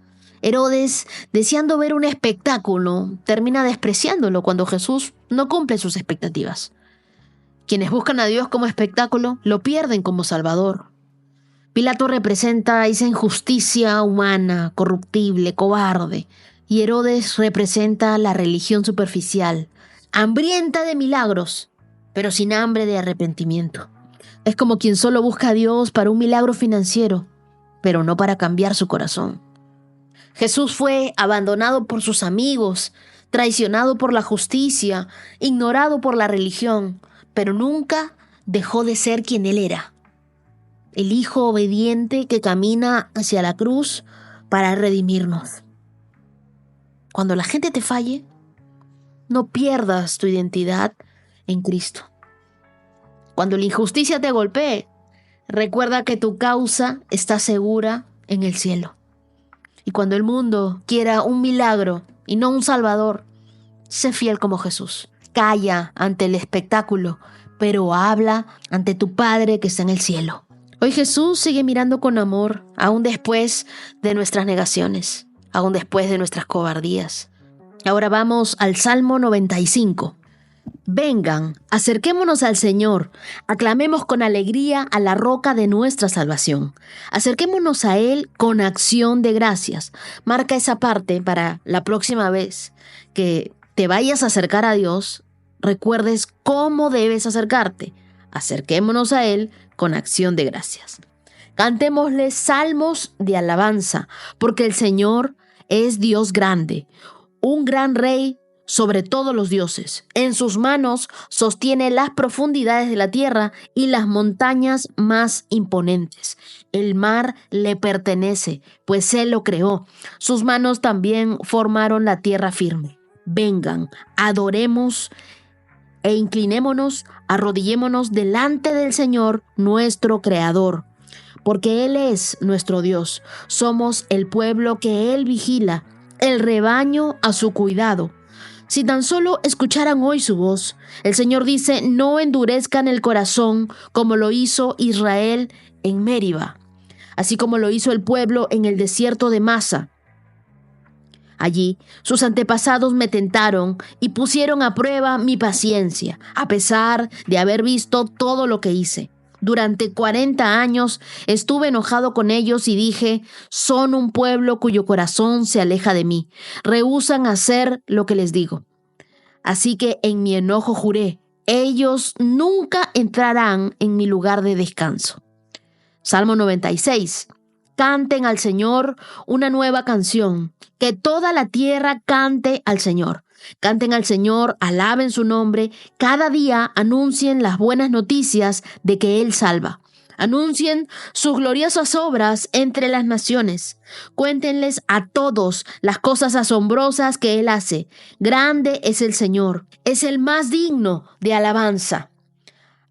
[SPEAKER 2] Herodes, deseando ver un espectáculo, termina despreciándolo cuando Jesús no cumple sus expectativas. Quienes buscan a Dios como espectáculo, lo pierden como Salvador. Pilato representa esa injusticia humana, corruptible, cobarde, y Herodes representa la religión superficial, hambrienta de milagros, pero sin hambre de arrepentimiento. Es como quien solo busca a Dios para un milagro financiero, pero no para cambiar su corazón. Jesús fue abandonado por sus amigos, traicionado por la justicia, ignorado por la religión, pero nunca dejó de ser quien Él era. El Hijo obediente que camina hacia la cruz para redimirnos. Cuando la gente te falle, no pierdas tu identidad en Cristo. Cuando la injusticia te golpee, recuerda que tu causa está segura en el cielo. Y cuando el mundo quiera un milagro y no un salvador, sé fiel como Jesús. Calla ante el espectáculo, pero habla ante tu Padre que está en el cielo. Hoy Jesús sigue mirando con amor, aún después de nuestras negaciones, aún después de nuestras cobardías. Ahora vamos al Salmo 95. Vengan, acerquémonos al Señor, aclamemos con alegría a la roca de nuestra salvación. Acerquémonos a Él con acción de gracias. Marca esa parte para la próxima vez que te vayas a acercar a Dios, recuerdes cómo debes acercarte. Acerquémonos a Él con acción de gracias. Cantémosle salmos de alabanza, porque el Señor es Dios grande, un gran Rey sobre todos los dioses. En sus manos sostiene las profundidades de la tierra y las montañas más imponentes. El mar le pertenece, pues él lo creó. Sus manos también formaron la tierra firme. Vengan, adoremos e inclinémonos, arrodillémonos delante del Señor, nuestro Creador, porque Él es nuestro Dios. Somos el pueblo que Él vigila, el rebaño a su cuidado. Si tan solo escucharan hoy su voz, el Señor dice, no endurezcan el corazón como lo hizo Israel en Meriba, así como lo hizo el pueblo en el desierto de Masa. Allí sus antepasados me tentaron y pusieron a prueba mi paciencia, a pesar de haber visto todo lo que hice. Durante 40 años estuve enojado con ellos y dije, son un pueblo cuyo corazón se aleja de mí, rehúsan hacer lo que les digo. Así que en mi enojo juré, ellos nunca entrarán en mi lugar de descanso. Salmo 96. Canten al Señor una nueva canción, que toda la tierra cante al Señor. Canten al Señor, alaben su nombre, cada día anuncien las buenas noticias de que Él salva. Anuncien sus gloriosas obras entre las naciones. Cuéntenles a todos las cosas asombrosas que Él hace. Grande es el Señor, es el más digno de alabanza.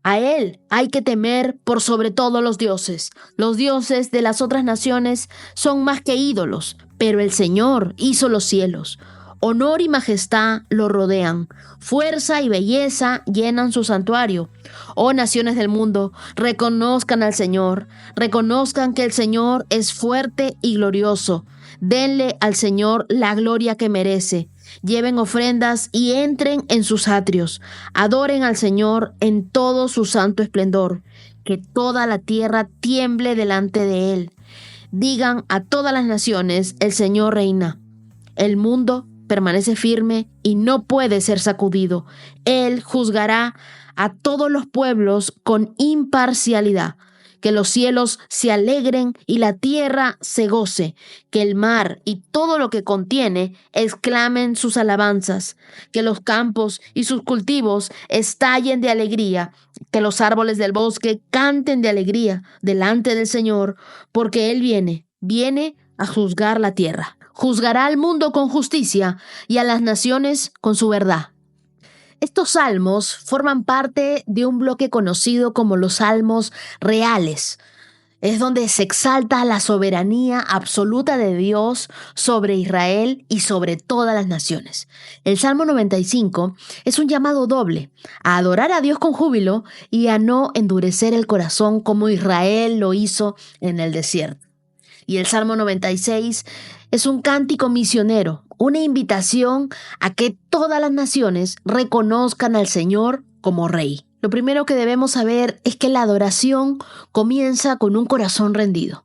[SPEAKER 2] A Él hay que temer por sobre todos los dioses. Los dioses de las otras naciones son más que ídolos, pero el Señor hizo los cielos. Honor y majestad lo rodean. Fuerza y belleza llenan su santuario. Oh naciones del mundo, reconozcan al Señor. Reconozcan que el Señor es fuerte y glorioso. Denle al Señor la gloria que merece. Lleven ofrendas y entren en sus atrios. Adoren al Señor en todo su santo esplendor. Que toda la tierra tiemble delante de Él. Digan a todas las naciones, el Señor reina. El mundo permanece firme y no puede ser sacudido. Él juzgará a todos los pueblos con imparcialidad. Que los cielos se alegren y la tierra se goce. Que el mar y todo lo que contiene exclamen sus alabanzas. Que los campos y sus cultivos estallen de alegría. Que los árboles del bosque canten de alegría delante del Señor, porque Él viene a juzgar la tierra. Juzgará al mundo con justicia y a las naciones con su verdad. Estos salmos forman parte de un bloque conocido como los salmos reales. Es donde se exalta la soberanía absoluta de Dios sobre Israel y sobre todas las naciones. El Salmo 95 es un llamado doble, a adorar a Dios con júbilo y a no endurecer el corazón como Israel lo hizo en el desierto. Y el Salmo 96 es un cántico misionero, una invitación a que todas las naciones reconozcan al Señor como Rey. Lo primero que debemos saber es que la adoración comienza con un corazón rendido.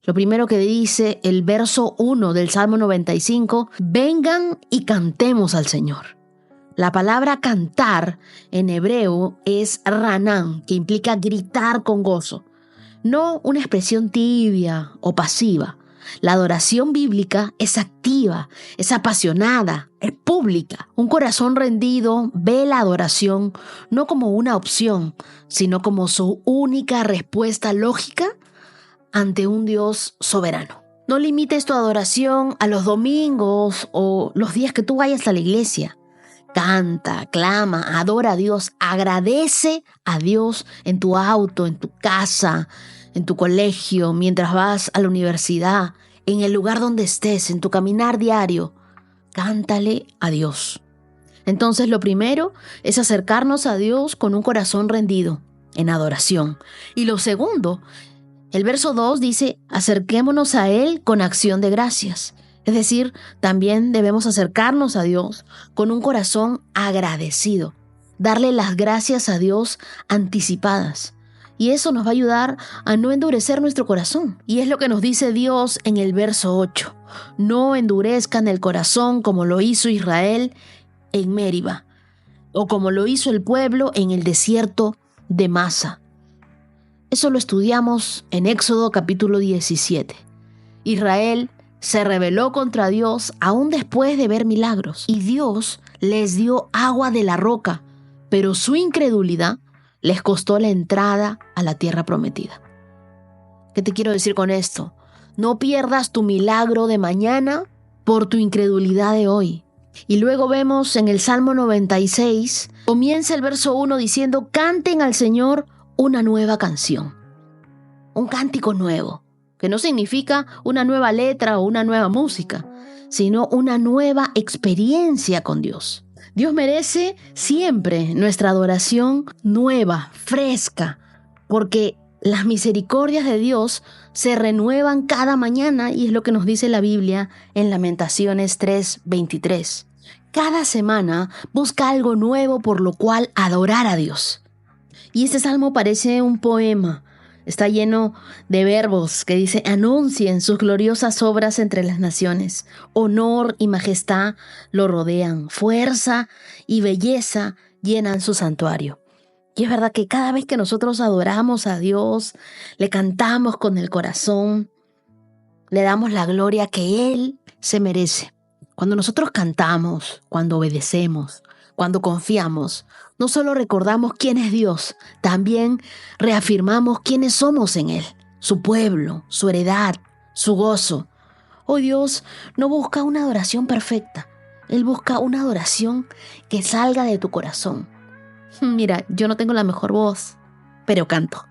[SPEAKER 2] Lo primero que dice el verso 1 del Salmo 95, vengan y cantemos al Señor. La palabra cantar en hebreo es ranán, que implica gritar con gozo. No una expresión tibia o pasiva. La adoración bíblica es activa, es apasionada, es pública. Un corazón rendido ve la adoración no como una opción, sino como su única respuesta lógica ante un Dios soberano. No limites tu adoración a los domingos o los días que tú vayas a la iglesia. Canta, clama, adora a Dios, agradece a Dios en tu auto, en tu casa, en tu colegio, mientras vas a la universidad, en el lugar donde estés, en tu caminar diario. Cántale a Dios. Entonces lo primero es acercarnos a Dios con un corazón rendido, en adoración. Y lo segundo, el verso 2 dice, acerquémonos a Él con acción de gracias. Es decir, también debemos acercarnos a Dios con un corazón agradecido, darle las gracias a Dios anticipadas. Y eso nos va a ayudar a no endurecer nuestro corazón. Y es lo que nos dice Dios en el verso 8. No endurezcan el corazón como lo hizo Israel en Meriba, o como lo hizo el pueblo en el desierto de Masa. Eso lo estudiamos en Éxodo capítulo 17. Israel se rebeló contra Dios aún después de ver milagros. Y Dios les dio agua de la roca, pero su incredulidad les costó la entrada a la tierra prometida. ¿Qué te quiero decir con esto? No pierdas tu milagro de mañana por tu incredulidad de hoy. Y luego vemos en el Salmo 96, comienza el verso 1 diciendo: canten al Señor una nueva canción, un cántico nuevo, que no significa una nueva letra o una nueva música, sino una nueva experiencia con Dios. Dios merece siempre nuestra adoración nueva, fresca, porque las misericordias de Dios se renuevan cada mañana y es lo que nos dice la Biblia en Lamentaciones 3:23. Cada semana busca algo nuevo por lo cual adorar a Dios. Y este salmo parece un poema. Está lleno de verbos que dice: anuncien sus gloriosas obras entre las naciones. Honor y majestad lo rodean. Fuerza y belleza llenan su santuario. Y es verdad que cada vez que nosotros adoramos a Dios, le cantamos con el corazón, le damos la gloria que Él se merece. Cuando nosotros cantamos, cuando obedecemos, cuando confiamos, no solo recordamos quién es Dios, también reafirmamos quiénes somos en Él, su pueblo, su heredad, su gozo. Oh, Dios no busca una adoración perfecta, Él busca una adoración que salga de tu corazón. Mira, yo no tengo la mejor voz, pero canto.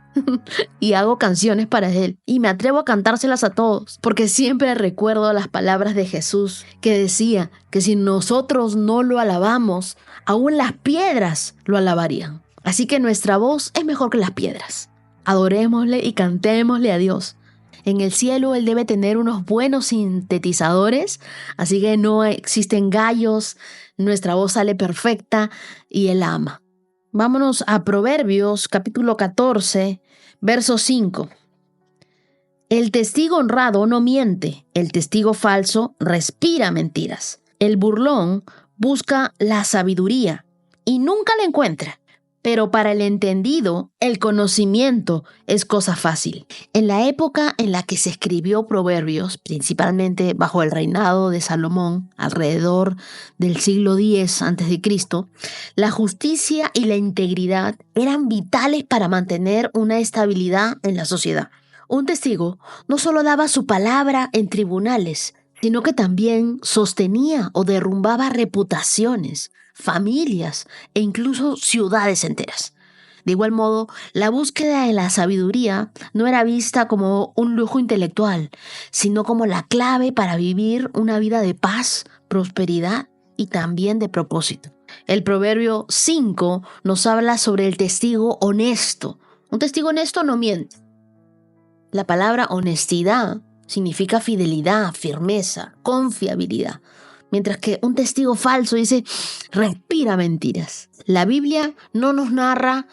[SPEAKER 2] Y hago canciones para Él. Y me atrevo a cantárselas a todos, porque siempre recuerdo las palabras de Jesús, que decía que si nosotros no lo alabamos, aún las piedras lo alabarían. Así que nuestra voz es mejor que las piedras. Adorémosle y cantémosle a Dios. En el cielo Él debe tener unos buenos sintetizadores, así que no existen gallos, nuestra voz sale perfecta y Él ama. Vámonos a Proverbios capítulo 14, verso 5. El testigo honrado no miente, el testigo falso respira mentiras. El burlón busca la sabiduría y nunca la encuentra, pero para el entendido el conocimiento es cosa fácil. En la época en la que se escribió Proverbios, principalmente bajo el reinado de Salomón, alrededor del siglo X a.C., la justicia y la integridad eran vitales para mantener una estabilidad en la sociedad. Un testigo no solo daba su palabra en tribunales, sino que también sostenía o derrumbaba reputaciones, familias e incluso ciudades enteras. De igual modo, la búsqueda de la sabiduría no era vista como un lujo intelectual, sino como la clave para vivir una vida de paz, prosperidad y también de propósito. El Proverbio 5 nos habla sobre el testigo honesto. Un testigo honesto no miente. La palabra honestidad significa fidelidad, firmeza, confiabilidad. Mientras que un testigo falso dice, respira mentiras. La Biblia no nos narra,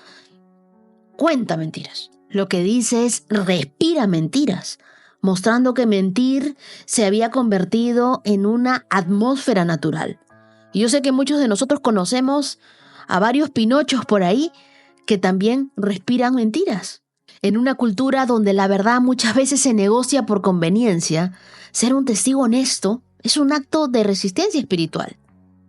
[SPEAKER 2] cuenta mentiras. Lo que dice es, respira mentiras, mostrando que mentir se había convertido en una atmósfera natural. Y yo sé que muchos de nosotros conocemos a varios Pinochos por ahí que también respiran mentiras. En una cultura donde la verdad muchas veces se negocia por conveniencia, ser un testigo honesto es un acto de resistencia espiritual.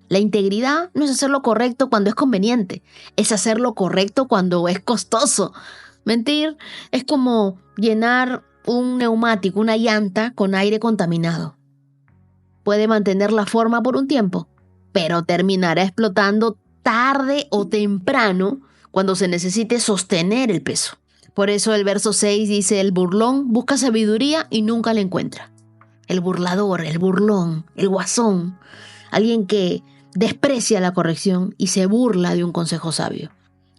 [SPEAKER 2] La integridad no es hacer lo correcto cuando es conveniente, es hacer lo correcto cuando es costoso. Mentir es como llenar un neumático, una llanta, con aire contaminado. Puede mantener la forma por un tiempo, pero terminará explotando tarde o temprano cuando se necesite sostener el peso. Por eso el verso 6 dice, el burlón busca sabiduría y nunca la encuentra. El burlador, el burlón, el guasón, alguien que desprecia la corrección y se burla de un consejo sabio.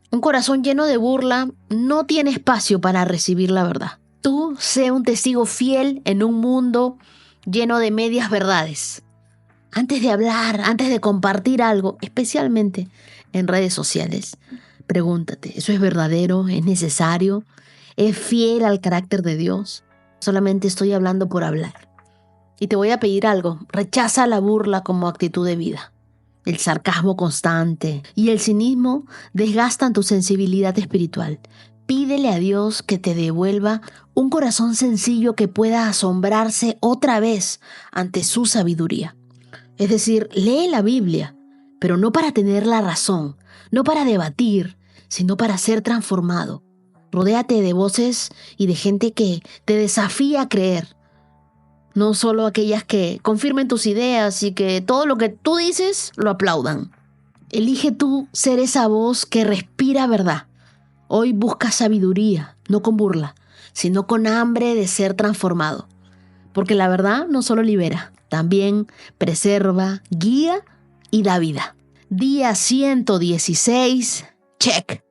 [SPEAKER 2] Un corazón lleno de burla no tiene espacio para recibir la verdad. Tú sé un testigo fiel en un mundo lleno de medias verdades. Antes de hablar, antes de compartir algo, especialmente en redes sociales, pregúntate, ¿eso es verdadero? ¿Es necesario? ¿Es fiel al carácter de Dios? Solamente estoy hablando por hablar. Y te voy a pedir algo, rechaza la burla como actitud de vida. El sarcasmo constante y el cinismo desgastan tu sensibilidad espiritual. Pídele a Dios que te devuelva un corazón sencillo que pueda asombrarse otra vez ante su sabiduría. Es decir, lee la Biblia, pero no para tener la razón, no para debatir, sino para ser transformado. Rodéate de voces y de gente que te desafía a creer. No solo aquellas que confirmen tus ideas y que todo lo que tú dices lo aplaudan. Elige tú ser esa voz que respira verdad. Hoy busca sabiduría, no con burla, sino con hambre de ser transformado. Porque la verdad no solo libera, también preserva, guía y da vida. Día 116, check.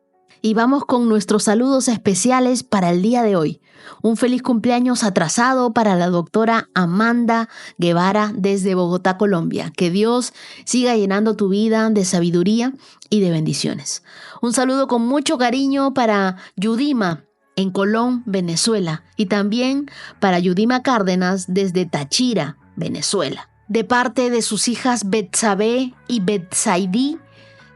[SPEAKER 2] Y vamos con nuestros saludos especiales para el día de hoy. Un feliz cumpleaños atrasado para la doctora Amanda Guevara desde Bogotá, Colombia. Que Dios siga llenando tu vida de sabiduría y de bendiciones. Un saludo con mucho cariño para Yudima en Colón, Venezuela. Y también para Yudima Cárdenas desde Táchira, Venezuela. De parte de sus hijas Betsabe y Betsaidí,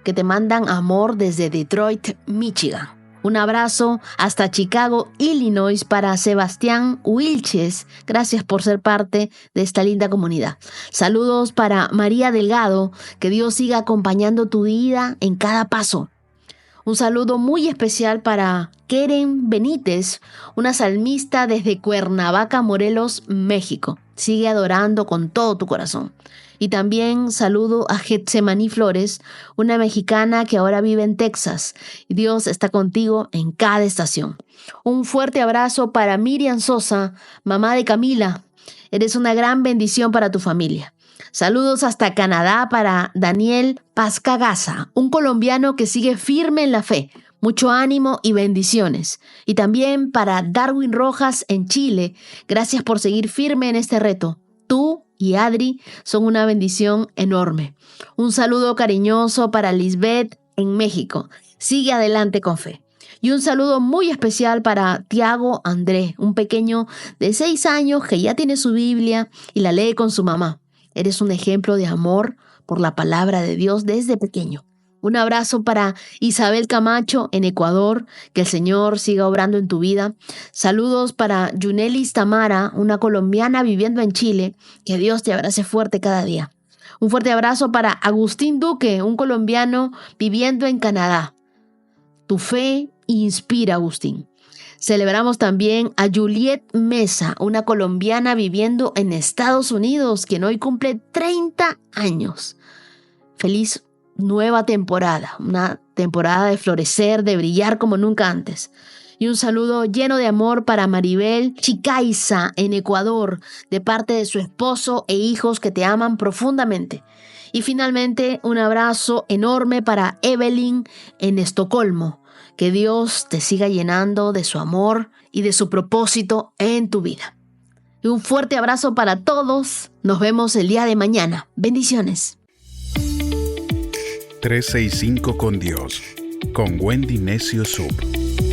[SPEAKER 2] que te mandan amor desde Detroit, Michigan. Un abrazo hasta Chicago, Illinois para Sebastián Wilches. Gracias por ser parte de esta linda comunidad. Saludos para María Delgado. Que Dios siga acompañando tu vida en cada paso. Un saludo muy especial para Keren Benítez, una salmista desde Cuernavaca, Morelos, México. Sigue adorando con todo tu corazón. Y también saludo a Getsemaní Flores, una mexicana que ahora vive en Texas. Y Dios está contigo en cada estación. Un fuerte abrazo para Miriam Sosa, mamá de Camila. Eres una gran bendición para tu familia. Saludos hasta Canadá para Daniel Pascagasa, un colombiano que sigue firme en la fe. Mucho ánimo y bendiciones. Y también para Darwin Rojas en Chile. Gracias por seguir firme en este reto. Tú y Adri son una bendición enorme. Un saludo cariñoso para Lisbeth en México. Sigue adelante con fe. Y un saludo muy especial para Tiago André, un pequeño de 6 años que ya tiene su Biblia y la lee con su mamá. Eres un ejemplo de amor por la palabra de Dios desde pequeño. Un abrazo para Isabel Camacho en Ecuador, que el Señor siga obrando en tu vida. Saludos para Yunelis Tamara, una colombiana viviendo en Chile, que Dios te abrace fuerte cada día. Un fuerte abrazo para Agustín Duque, un colombiano viviendo en Canadá. Tu fe inspira, Agustín. Celebramos también a Juliet Mesa, una colombiana viviendo en Estados Unidos, quien hoy cumple 30 años. Feliz nueva temporada, una temporada de florecer, de brillar como nunca antes. Y un saludo lleno de amor para Maribel Chicaiza en Ecuador, de parte de su esposo e hijos que te aman profundamente. Y finalmente un abrazo enorme para Evelyn en Estocolmo. Que Dios te siga llenando de su amor y de su propósito en tu vida. Y un fuerte abrazo para todos. Nos vemos el día de mañana. Bendiciones.
[SPEAKER 1] 365 con Dios, con Wendy Necio Sub.